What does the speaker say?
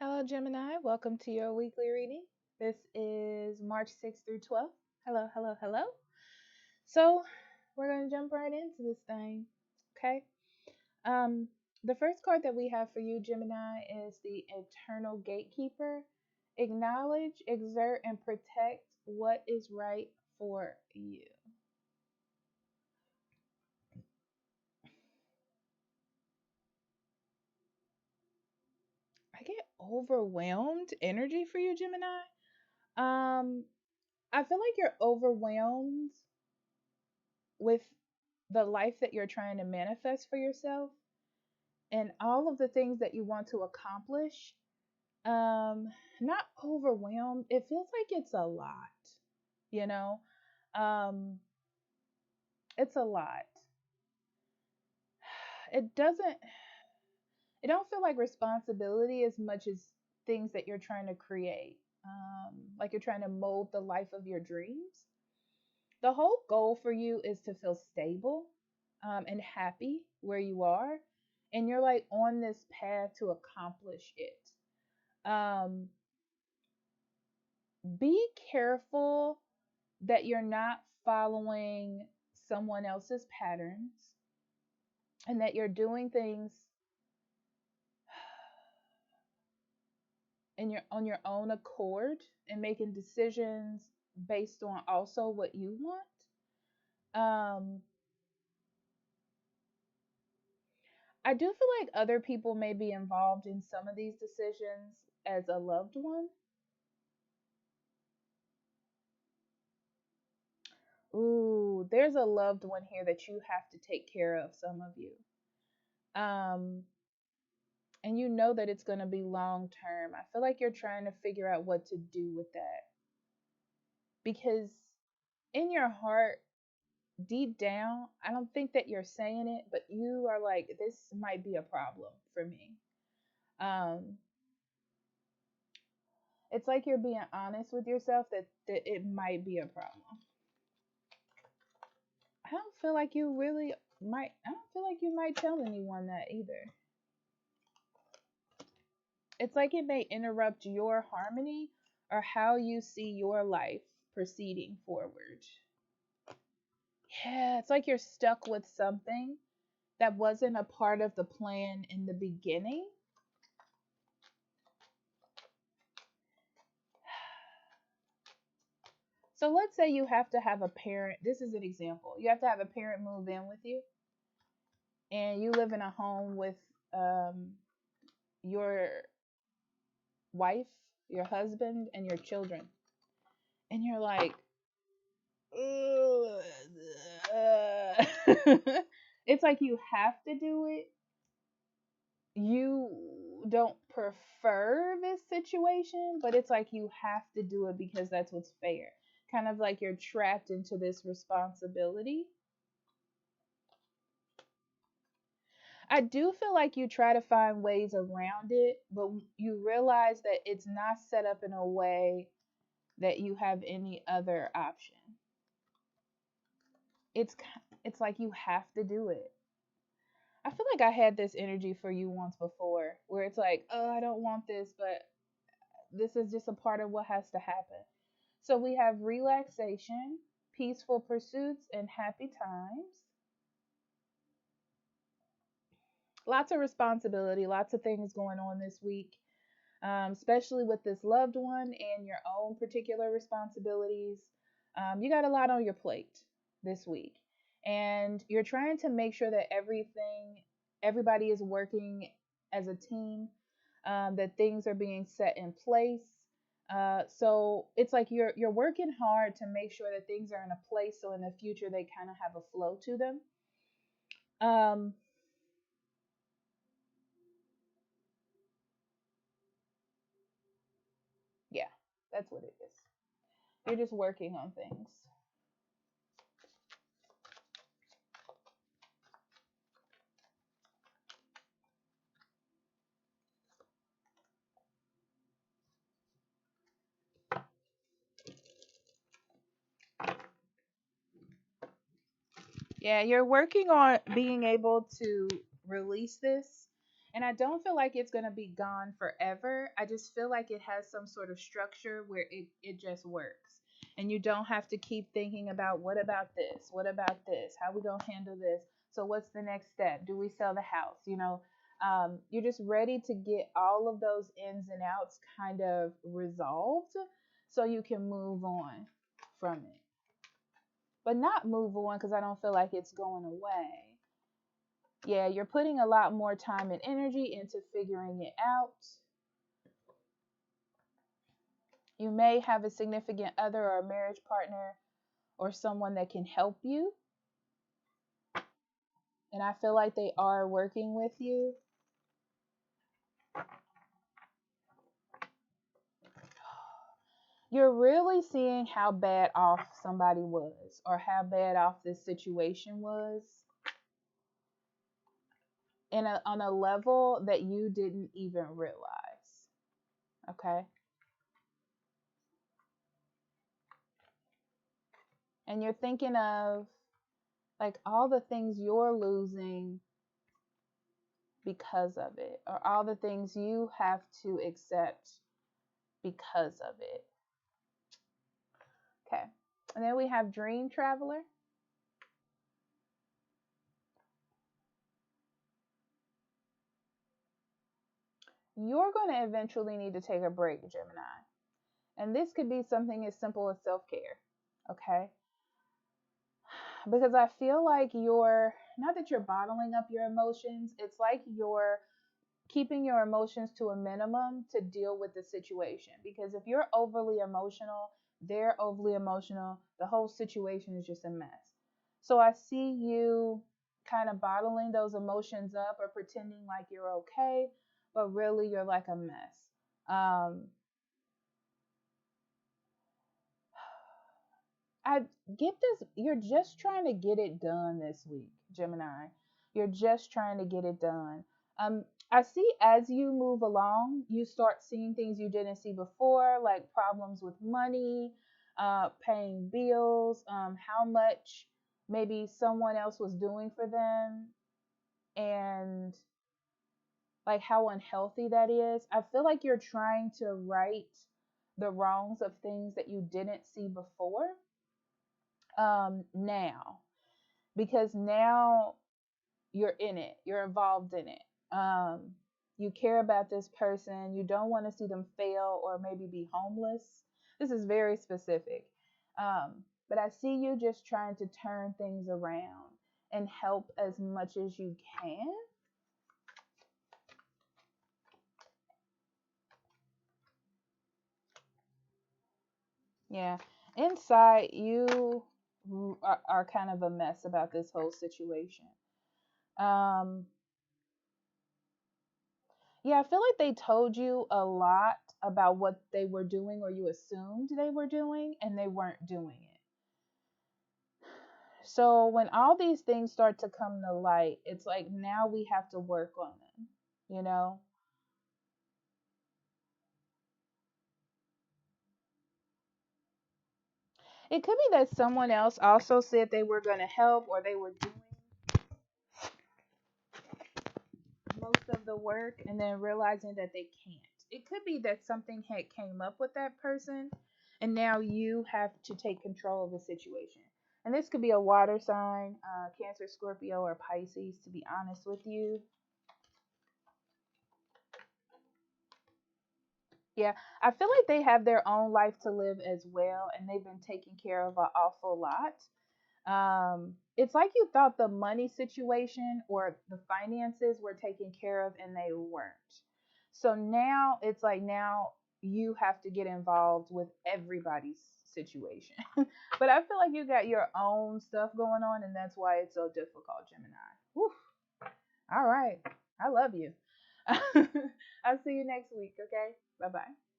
Hello, Gemini. Welcome to your weekly reading. This is March 6th through 12th. Hello, hello, hello. So, we're going to jump right into this thing. Okay. Um, the first card that we have for you, Gemini, is the Eternal Gatekeeper. Acknowledge, exert, and protect what is right for you. I get overwhelmed energy for you, Gemini. Um, I feel like you're overwhelmed with the life that you're trying to manifest for yourself and all of the things that you want to accomplish. um Not overwhelmed, it feels like it's a lot, you know. um it's a lot. It doesn't it don't feel like responsibility as much as things that you're trying to create. Like you're trying to mold the life of your dreams. The whole goal for you is to feel stable, and happy where you are, and you're like on this path to accomplish it. um, be careful that you're not following someone else's patterns, and that you're doing things on your own accord and making decisions based on also what you want. um, I do feel like other people may be involved in some of these decisions as a loved one. Ooh, there's a loved one here that you have to take care of, some of you. Um, and you know that it's going to be long term. I feel like you're trying to figure out what to do with that, because in your heart, deep down, I don't think that you're saying it, but you are like, this might be a problem for me. Um, it's like you're being honest with yourself that it might be a problem. I don't feel like you might tell anyone that either. It's like it may interrupt your harmony or how you see your life proceeding forward. Yeah, it's like you're stuck with something that wasn't a part of the plan in the beginning. So let's say you have to have a parent. This is an example. You have to have a parent move in with you, and you live in a home with um, your wife, your husband, and your children. And you're like, ugh, it's like you have to do it. You don't prefer this situation, but it's like you have to do it because that's what's fair. Kind of like you're trapped into this responsibility. I do feel like you try to find ways around it, but you realize that it's not set up in a way that you have any other option. It's it's like you have to do it. I feel like I had this energy for you once before, where it's like, oh, I don't want this, but this is just a part of what has to happen. So we have relaxation, peaceful pursuits, and happy times. Lots of responsibility, lots of things going on this week, especially with this loved one and your own particular responsibilities. You got a lot on your plate this week, and you're trying to make sure that everybody is working as a team, that things are being set in place. So it's like you're working hard to make sure that things are in a place so in the future they kind of have a flow to them. Um, yeah, that's what it is. You're just working on things. Yeah, you're working on being able to release this And I don't feel like it's going to be gone forever. I just feel like it has some sort of structure where it just works. And you don't have to keep thinking about what about this? What about this? How we going to handle this? So what's the next step? Do we sell the house? You're just ready to get all of those ins and outs kind of resolved so you can move on from it. But not move on because I don't feel like it's going away. Yeah, you're putting a lot more time and energy into figuring it out. You may have a significant other or a marriage partner or someone that can help you. And I feel like they are working with you. You're really seeing how bad off somebody was or how bad off this situation was on a level that you didn't even realize. Okay. And you're thinking of like all the things you're losing because of it, or all the things you have to accept because of it. Okay. And then we have Dream Traveler. You're going to eventually need to take a break, Gemini. And this could be something as simple as self care. Okay. Because I feel like you're not that you're bottling up your emotions, it's like you're keeping your emotions to a minimum to deal with the situation. Because if you're overly emotional, they're overly emotional, the whole situation is just a mess. So I see you kind of bottling those emotions up or pretending like you're okay, but really you're like a mess. Um, I get this. You're just trying to get it done this week, Gemini. You're just trying to get it done. I see as you move along, you start seeing things you didn't see before, like problems with money, paying bills, how much maybe someone else was doing for them, and like how unhealthy that is. I feel like you're trying to right the wrongs of things that you didn't see before now, because now you're in it, you're involved in it. You care about this person, you don't want to see them fail or maybe be homeless. This is very specific. But I see you just trying to turn things around and help as much as you can. Yeah. Inside, you are kind of a mess about this whole situation. Um, Yeah, I feel like they told you a lot about what they were doing or you assumed they were doing and they weren't doing it. So when all these things start to come to light, it's like now we have to work on them, you know? It could be that someone else also said they were going to help or they were doing most of the work and then realizing that they can't. It could be that something had came up with that person and now you have to take control of the situation. And this could be a water sign, Cancer, Scorpio, or Pisces, to be honest with you. Yeah, I feel like they have their own life to live as well, and they've been taking care of an awful lot. It's like you thought the money situation or the finances were taken care of and they weren't. So now it's like now you have to get involved with everybody's situation. But I feel like you got your own stuff going on and that's why it's so difficult, Gemini. Whew. All right. I love you. I'll see you next week, okay? Bye bye.